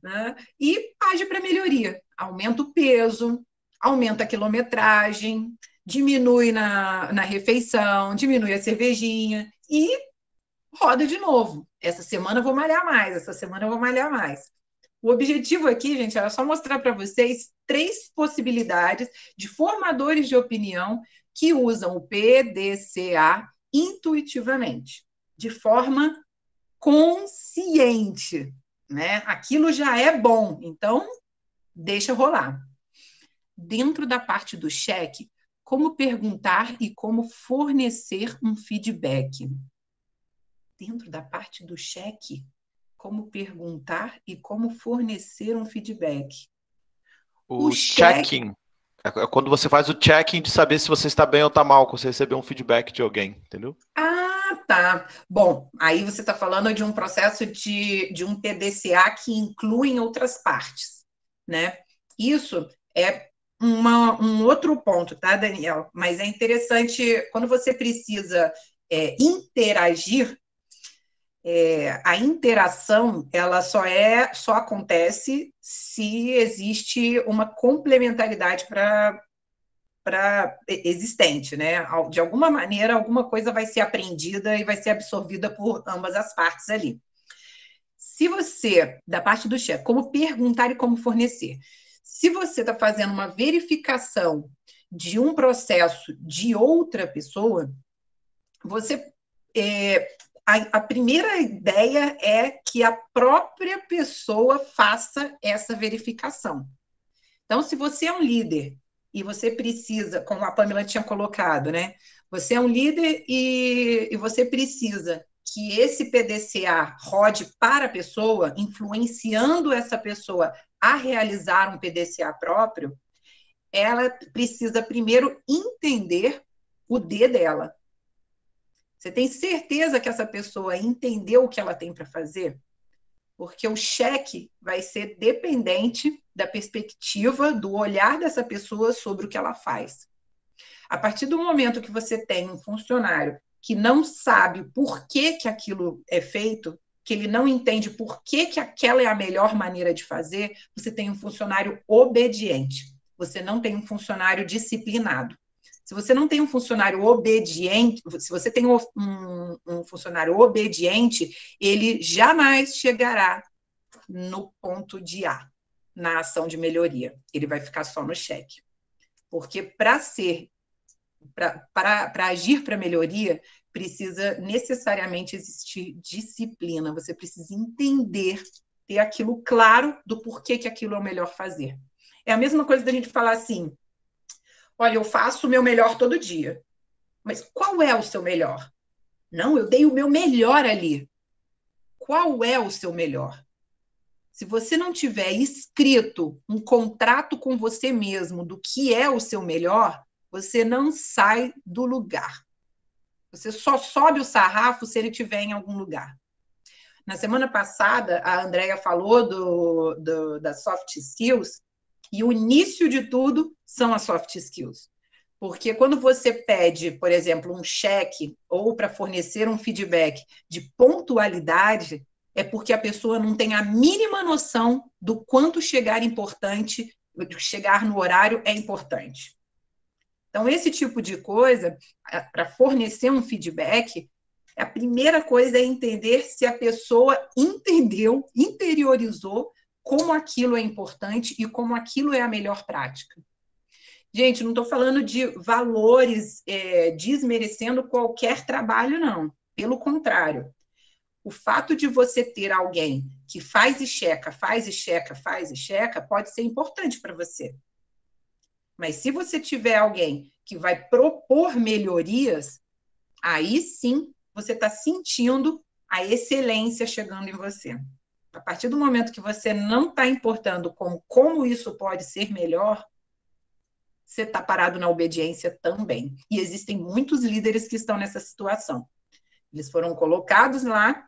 né? E age para melhoria. Aumenta o peso, aumenta a quilometragem, diminui na refeição, diminui a cervejinha e roda de novo. Essa semana eu vou malhar mais, essa semana eu vou malhar mais. O objetivo aqui, gente, era só mostrar para vocês 3 possibilidades de formadores de opinião que usam o PDCA intuitivamente, de forma consciente, né? Aquilo já é bom, então deixa rolar. Dentro da parte do cheque, como perguntar e como fornecer um feedback. Dentro da parte do cheque, como perguntar e como fornecer um feedback. O O cheque. checking é quando você faz o checking de saber se você está bem ou está mal, quando você receber um feedback de alguém, entendeu? Ah, tá. Bom, aí você está falando de um processo de um TDCA que inclui outras partes, né? Isso é um outro ponto, tá, Daniel? Mas é interessante, quando você precisa interagir, a interação ela só acontece se existe uma complementaridade para existente, né? De alguma maneira, alguma coisa vai ser aprendida e vai ser absorvida por ambas as partes ali. Se você, da parte do chefe, como perguntar e como fornecer, se você está fazendo uma verificação de um processo de outra pessoa, você a primeira ideia é que a própria pessoa faça essa verificação. Então, se você é um líder e você precisa, como a Pamela tinha colocado, né? Você é um líder e você precisa que esse PDCA rode para a pessoa, influenciando essa pessoa a realizar um PDCA próprio, ela precisa primeiro entender o D dela. Você tem certeza que essa pessoa entendeu o que ela tem para fazer? Porque o cheque vai ser dependente da perspectiva, do olhar dessa pessoa sobre o que ela faz. A partir do momento que você tem um funcionário que não sabe por que, que aquilo é feito, que ele não entende por que, que aquela é a melhor maneira de fazer, você tem um funcionário obediente. Você não tem um funcionário disciplinado. Se você não tem um funcionário obediente, se você tem um funcionário obediente, ele jamais chegará no ponto de A, na ação de melhoria. Ele vai ficar só no cheque. Porque para agir para melhoria, precisa necessariamente existir disciplina. Você precisa entender, ter aquilo claro do porquê que aquilo é o melhor fazer. É a mesma coisa da gente falar assim, olha, eu faço o meu melhor todo dia. Mas qual é o seu melhor? Não, eu dei o meu melhor ali. Qual é o seu melhor? Se você não tiver escrito um contrato com você mesmo do que é o seu melhor, você não sai do lugar. Você só sobe o sarrafo se ele estiver em algum lugar. Na semana passada, a Andrea falou das soft skills, e o início de tudo são as soft skills. Porque quando você pede, por exemplo, um cheque ou para fornecer um feedback de pontualidade, é porque a pessoa não tem a mínima noção do quanto chegar no horário é importante. Então, esse tipo de coisa, para fornecer um feedback, a primeira coisa é entender se a pessoa entendeu, interiorizou como aquilo é importante e como aquilo é a melhor prática. Gente, não estou falando de valores desmerecendo qualquer trabalho, não. Pelo contrário. O fato de você ter alguém que faz e checa, faz e checa, faz e checa, pode ser importante para você. Mas se você tiver alguém que vai propor melhorias, aí sim você está sentindo a excelência chegando em você. A partir do momento que você não está importando como isso pode ser melhor, você está parado na obediência também. E existem muitos líderes que estão nessa situação. Eles foram colocados lá,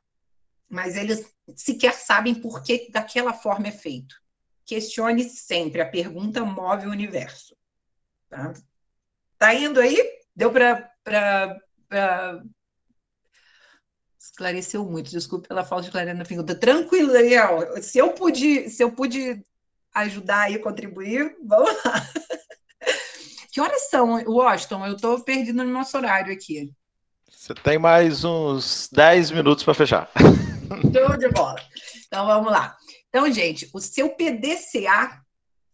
mas eles sequer sabem por que daquela forma é feito. Questione sempre, a pergunta move o universo. Tá indo aí? Deu para esclareceu muito, desculpe pela falta de clareza na pergunta. Tranquilo, Daniel. Se eu pude ajudar aí, contribuir, vamos lá. Que horas são, Washington? Eu estou perdendo no nosso horário aqui. Você tem mais uns 10 minutos para fechar. Show de bola. Então, vamos lá. Então, gente, o seu PDCA,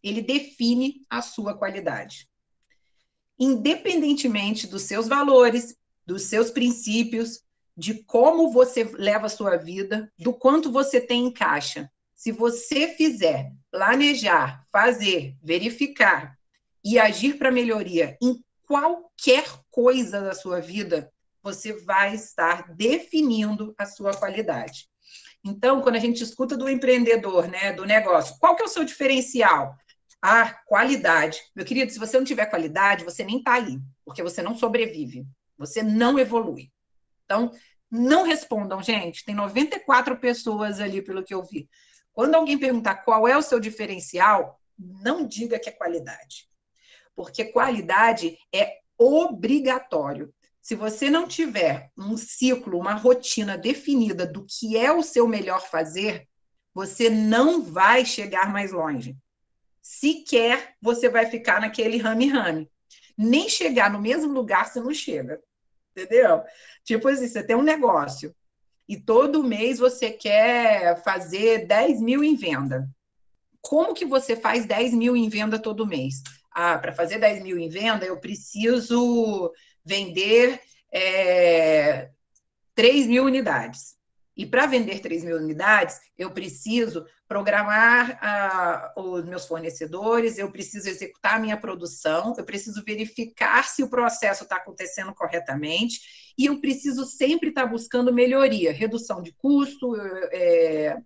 ele define a sua qualidade. Independentemente dos seus valores, dos seus princípios, de como você leva a sua vida, do quanto você tem em caixa. Se você fizer, planejar, fazer, verificar e agir para melhoria em qualquer coisa da sua vida, você vai estar definindo a sua qualidade. Então, quando a gente escuta do empreendedor, né, do negócio, qual que é o seu diferencial? A qualidade. Meu querido, se você não tiver qualidade, você nem está ali, porque você não sobrevive, você não evolui. Então, não respondam, gente. Tem 94 pessoas ali, pelo que eu vi. Quando alguém perguntar qual é o seu diferencial, não diga que é qualidade. Porque qualidade é obrigatório. Se você não tiver um ciclo, uma rotina definida do que é o seu melhor fazer, você não vai chegar mais longe. Sequer você vai ficar naquele rame-rame. Nem chegar no mesmo lugar você não chega. Entendeu? Tipo assim, você tem um negócio. e todo mês você quer fazer 10 mil em venda. Como que você faz 10 mil em venda todo mês? Ah, para fazer 10 mil em venda, eu preciso vender 3 mil unidades. E para vender 3 mil unidades, eu preciso programar os meus fornecedores, eu preciso executar a minha produção, eu preciso verificar se o processo está acontecendo corretamente e eu preciso sempre estar buscando melhoria, redução de custo,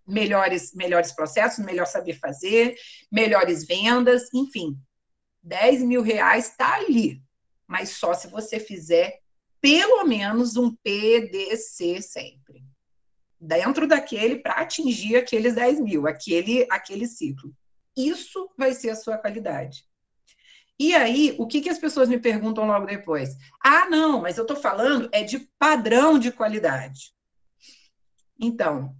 melhores processos, melhor saber fazer, melhores vendas, enfim. 10 mil reais está ali, mas só se você fizer pelo menos um PDC sempre. Dentro daquele, para atingir aqueles 10 mil, aquele ciclo. Isso vai ser a sua qualidade. E aí, o que as pessoas me perguntam logo depois? Ah, não, mas eu estou falando de padrão de qualidade. Então,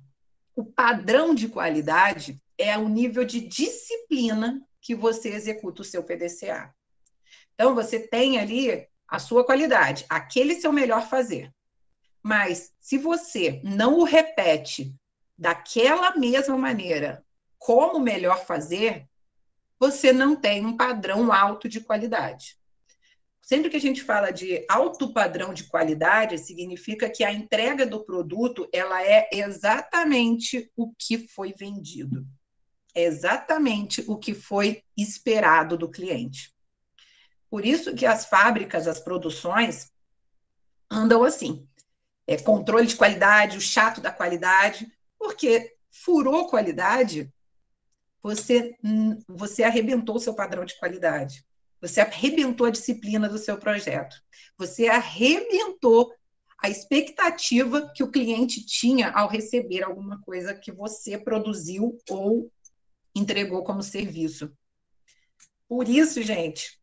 o padrão de qualidade é o nível de disciplina que você executa o seu PDCA. Então, você tem ali a sua qualidade, aquele seu melhor fazer. Mas, se você não o repete daquela mesma maneira, como melhor fazer, você não tem um padrão alto de qualidade. Sempre que a gente fala de alto padrão de qualidade, significa que a entrega do produto ela é exatamente o que foi vendido. É exatamente o que foi esperado do cliente. Por isso que as fábricas, as produções, andam assim. Controle de qualidade, o chato da qualidade, porque furou qualidade, você arrebentou o seu padrão de qualidade. Você arrebentou a disciplina do seu projeto. Você arrebentou a expectativa que o cliente tinha ao receber alguma coisa que você produziu ou entregou como serviço. Por isso, gente,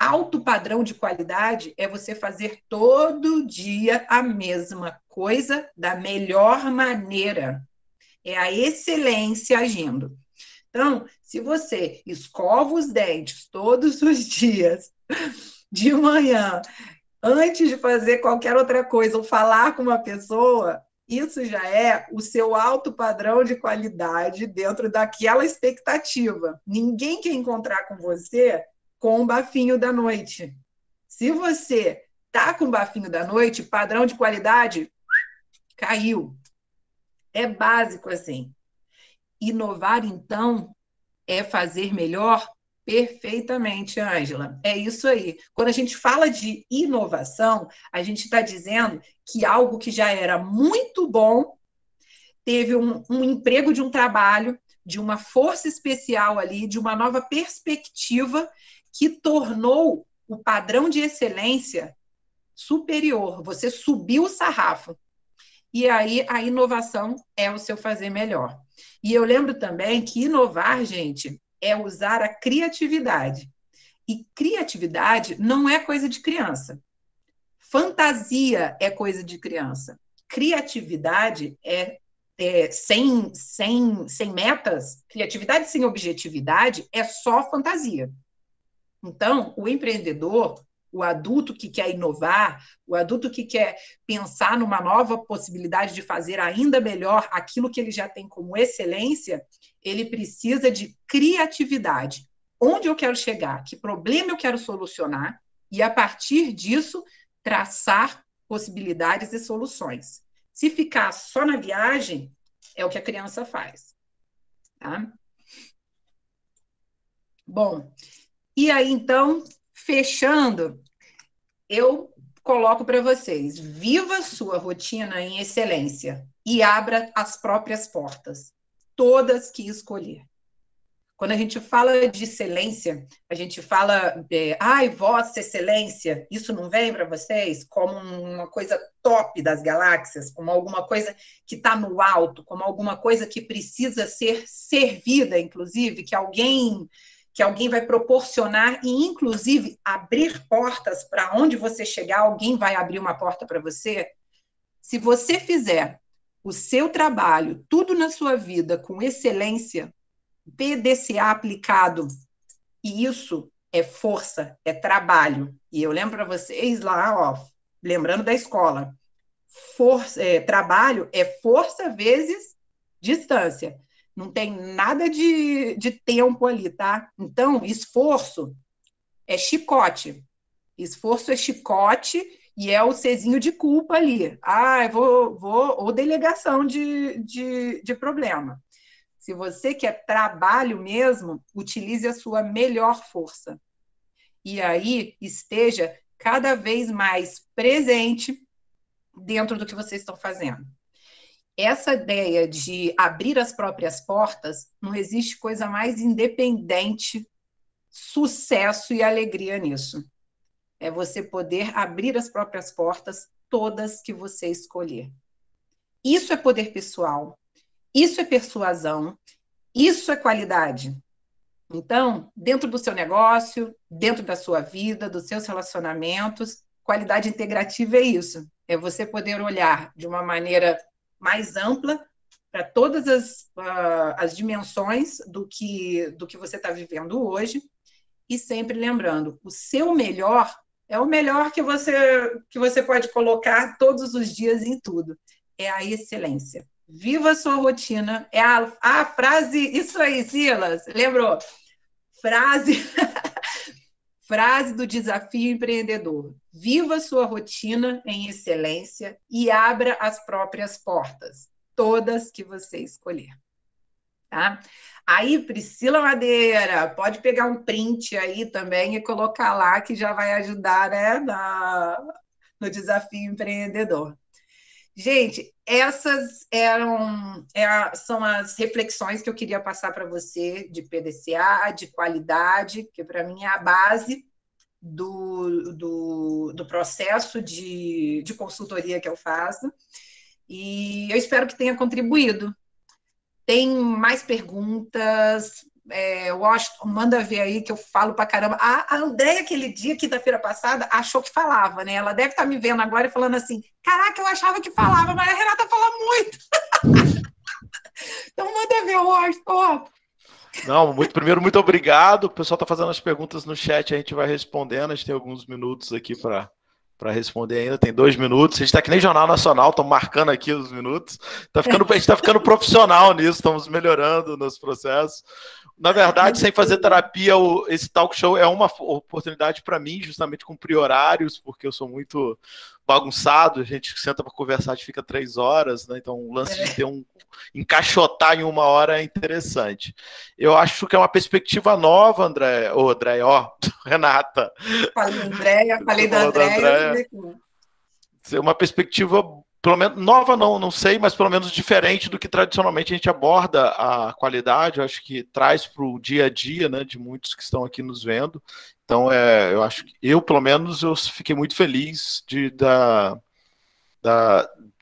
alto padrão de qualidade é você fazer todo dia a mesma coisa da melhor maneira. É a excelência agindo. Então, se você escova os dentes todos os dias, de manhã, antes de fazer qualquer outra coisa, ou falar com uma pessoa, isso já é o seu alto padrão de qualidade dentro daquela expectativa. Ninguém quer encontrar com você com o bafinho da noite. Se você tá com o bafinho da noite, padrão de qualidade caiu. É básico assim. Inovar, então, é fazer melhor? Perfeitamente, Ângela. É isso aí. Quando a gente fala de inovação, a gente está dizendo que algo que já era muito bom teve um emprego de um trabalho, de uma força especial ali, de uma nova perspectiva que tornou o padrão de excelência superior. Você subiu o sarrafo. E aí a inovação é o seu fazer melhor. E eu lembro também que inovar, gente, é usar a criatividade. E criatividade não é coisa de criança. Fantasia é coisa de criança. Criatividade sem metas, criatividade sem objetividade é só fantasia. Então, o empreendedor, o adulto que quer inovar, o adulto que quer pensar numa nova possibilidade de fazer ainda melhor aquilo que ele já tem como excelência, ele precisa de criatividade. Onde eu quero chegar? Que problema eu quero solucionar? E, a partir disso, traçar possibilidades e soluções. Se ficar só na viagem, é o que a criança faz. Tá? Bom, e aí, então, fechando, eu coloco para vocês: viva sua rotina em excelência e abra as próprias portas, todas que escolher. Quando a gente fala de excelência, a gente fala, ai, Vossa Excelência, isso não vem para vocês como uma coisa top das galáxias, como alguma coisa que está no alto, como alguma coisa que precisa ser servida, inclusive, que alguém vai proporcionar e, inclusive, abrir portas para onde você chegar, alguém vai abrir uma porta para você? Se você fizer o seu trabalho, tudo na sua vida com excelência, PDCA aplicado, e isso é força, é trabalho. E eu lembro para vocês lá, ó, lembrando da escola, trabalho é força vezes distância. Não tem nada de tempo ali, tá? Então, esforço é chicote. Esforço é chicote e é o Czinho de culpa ali. Ou delegação de problema. Se você quer trabalho mesmo, utilize a sua melhor força. E aí esteja cada vez mais presente dentro do que vocês estão fazendo. Essa ideia de abrir as próprias portas, não existe coisa mais independente, sucesso e alegria nisso. É você poder abrir as próprias portas, todas que você escolher. Isso é poder pessoal, isso é persuasão, isso é qualidade. Então, dentro do seu negócio, dentro da sua vida, dos seus relacionamentos, qualidade integrativa é isso. É você poder olhar de uma maneira mais ampla para todas as dimensões do que você está vivendo hoje e sempre lembrando, o seu melhor é o melhor que você pode colocar todos os dias em tudo. É a excelência. Viva a sua rotina. É a frase, isso aí, Silas, lembrou? Frase do desafio empreendedor. Viva a sua rotina em excelência e abra as próprias portas, todas que você escolher. Tá? Aí, Priscila Madeira, pode pegar um print aí também e colocar lá, que já vai ajudar, né, no desafio empreendedor. Gente, essas são as reflexões que eu queria passar para você de PDCA, de qualidade, que para mim é a base do processo de consultoria que eu faço. E eu espero que tenha contribuído. Tem mais perguntas? Washington, manda ver aí que eu falo pra caramba. A Andréia, aquele dia, quinta-feira passada, achou que falava, né? Ela deve estar me vendo agora e falando assim: caraca, eu achava que falava, mas a Renata fala muito. Então manda ver, Washington. Não, primeiro, muito obrigado. O pessoal está fazendo as perguntas no chat, a gente vai respondendo. A gente tem alguns minutos aqui para responder ainda, tem 2 minutos. A gente está que nem Jornal Nacional, estamos marcando aqui os minutos. A gente está ficando profissional nisso, estamos melhorando nos processos. Na verdade, sem fazer terapia, esse talk show é uma oportunidade para mim, justamente cumprir horários, porque eu sou muito bagunçado, a gente senta para conversar, a gente fica 3 horas, né? Então o lance de ter encaixotar em 1 hora é interessante. Eu acho que é uma perspectiva nova, André, Renata. Falei Andréia, falei da Andréia. É uma perspectiva, pelo menos, nova não sei, mas pelo menos diferente do que tradicionalmente a gente aborda a qualidade. Eu acho que traz para o dia a dia, né, de muitos que estão aqui nos vendo. Então, eu acho que pelo menos, eu fiquei muito feliz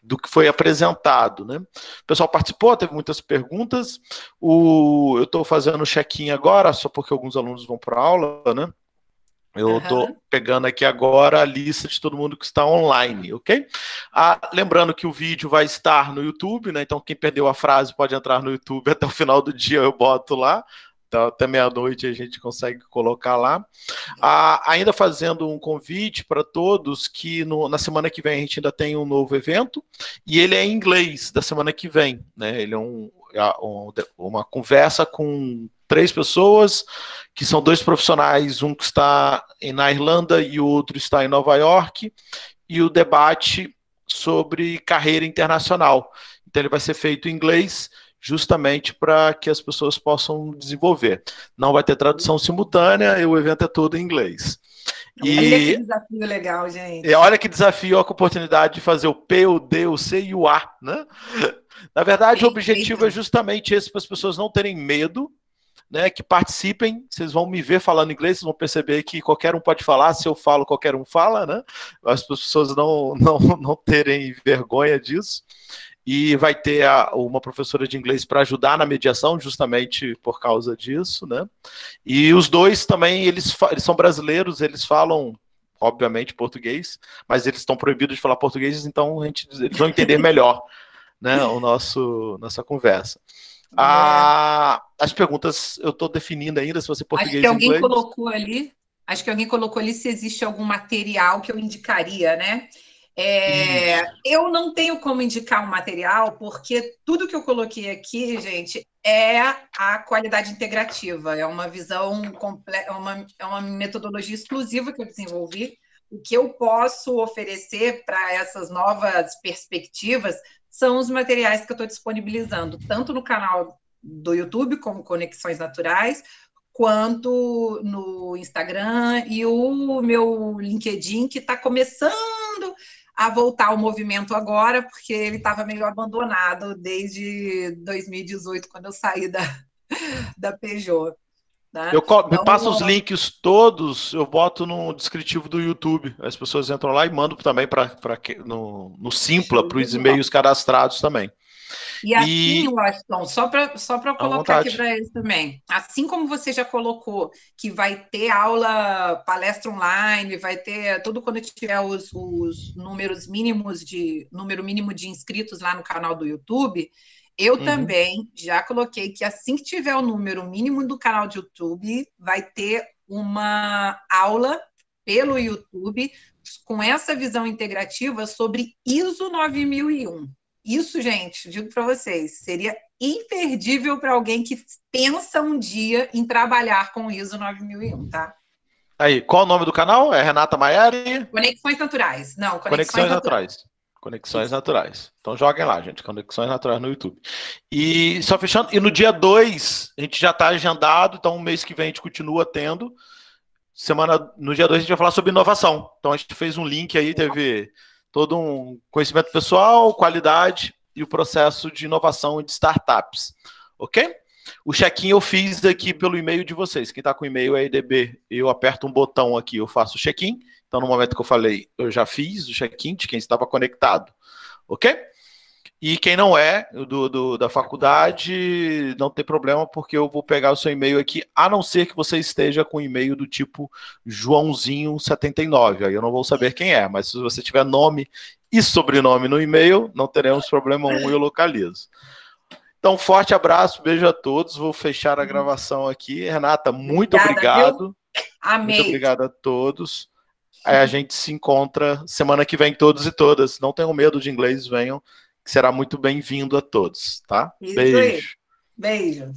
do que foi apresentado, né? O pessoal participou, teve muitas perguntas. Eu estou fazendo o check-in agora, só porque alguns alunos vão para a aula, né? Eu estou pegando aqui agora a lista de todo mundo que está online, ok? Lembrando que o vídeo vai estar no YouTube, né? Então, quem perdeu a frase pode entrar no YouTube até o final do dia, eu boto lá. Então, até meia-noite a gente consegue colocar lá. Ainda fazendo um convite para todos que na semana que vem a gente ainda tem um novo evento, e ele é em inglês da semana que vem, né? Ele é uma conversa com 3 pessoas, que são 2 profissionais, um que está na Irlanda e o outro está em Nova York, e o debate sobre carreira internacional. Então ele vai ser feito em inglês, justamente para que as pessoas possam desenvolver. Não vai ter tradução simultânea, e o evento é todo em inglês. Olha que desafio legal, gente. Olha que desafio, a oportunidade de fazer o P, o D, o C e o A, né? Na verdade, o objetivo é justamente esse, para as pessoas não terem medo, né, que participem. Vocês vão me ver falando inglês, vocês vão perceber que qualquer um pode falar, se eu falo, qualquer um fala, né? As pessoas não terem vergonha disso. E vai ter uma professora de inglês para ajudar na mediação, justamente por causa disso, né? E os 2 também, eles são brasileiros, eles falam, obviamente, português, mas eles estão proibidos de falar português, então eles vão entender melhor, né, nossa conversa. As perguntas eu estou definindo ainda, se você português ou inglês. Acho que alguém colocou ali se existe algum material que eu indicaria, né? Isso. Eu não tenho como indicar um material, porque tudo que eu coloquei aqui, gente, é a qualidade integrativa. É uma visão completa, é uma metodologia exclusiva que eu desenvolvi. O que eu posso oferecer para essas novas perspectivas são os materiais que eu estou disponibilizando, tanto no canal do YouTube, como Conexões Naturais, quanto no Instagram e o meu LinkedIn, que está começando a voltar ao movimento agora, porque ele estava meio abandonado desde 2018, quando eu saí da Peugeot. Tá? Me Então, passa os links todos, eu boto no descritivo do YouTube. As pessoas entram lá e mandam também no Simpla, show para de os bola. e-mails cadastrados também. E assim, Washington, só para À colocar aqui vontade. para eles também, assim como você já colocou que vai ter aula, palestra online, vai ter tudo quando tiver os números mínimos número mínimo de inscritos lá no canal do YouTube, eu também já coloquei que assim que tiver o número mínimo do canal do YouTube, vai ter uma aula pelo YouTube com essa visão integrativa sobre ISO 9001. Isso, gente, digo para vocês, seria imperdível para alguém que pensa um dia em trabalhar com ISO 9001, tá? Aí, qual o nome do canal? É Renata Maiari? Conexões Naturais. Não, Conexões Conexões Naturais. Naturais. Conexões Isso. Naturais. Então joguem lá, gente. Conexões Naturais no YouTube. E só fechando, e no dia 2, a gente já está agendado, então o mês que vem a gente continua tendo. No dia 2 a gente vai falar sobre inovação. Então a gente fez um link aí, teve todo um conhecimento pessoal, qualidade e o processo de inovação de startups. Ok? O check-in eu fiz aqui pelo e-mail de vocês. Quem está com e-mail é EDB. Eu aperto um botão aqui, eu faço o check-in. Então, no momento que eu falei, eu já fiz o check-in de quem estava conectado. Ok? E quem não é da faculdade, não tem problema, porque eu vou pegar o seu e-mail aqui, a não ser que você esteja com e-mail do tipo Joãozinho79. Aí eu não vou saber quem é, mas se você tiver nome e sobrenome no e-mail, não teremos problema algum, eu localizo. Então, forte abraço, beijo a todos. Vou fechar a gravação aqui. Renata, muito obrigado. Viu? Amei. Muito obrigado a todos. Aí a gente se encontra semana que vem, todos e todas. Não tenham medo de inglês, venham, que será muito bem-vindo a todos, tá? Isso Beijo. aí. Beijo.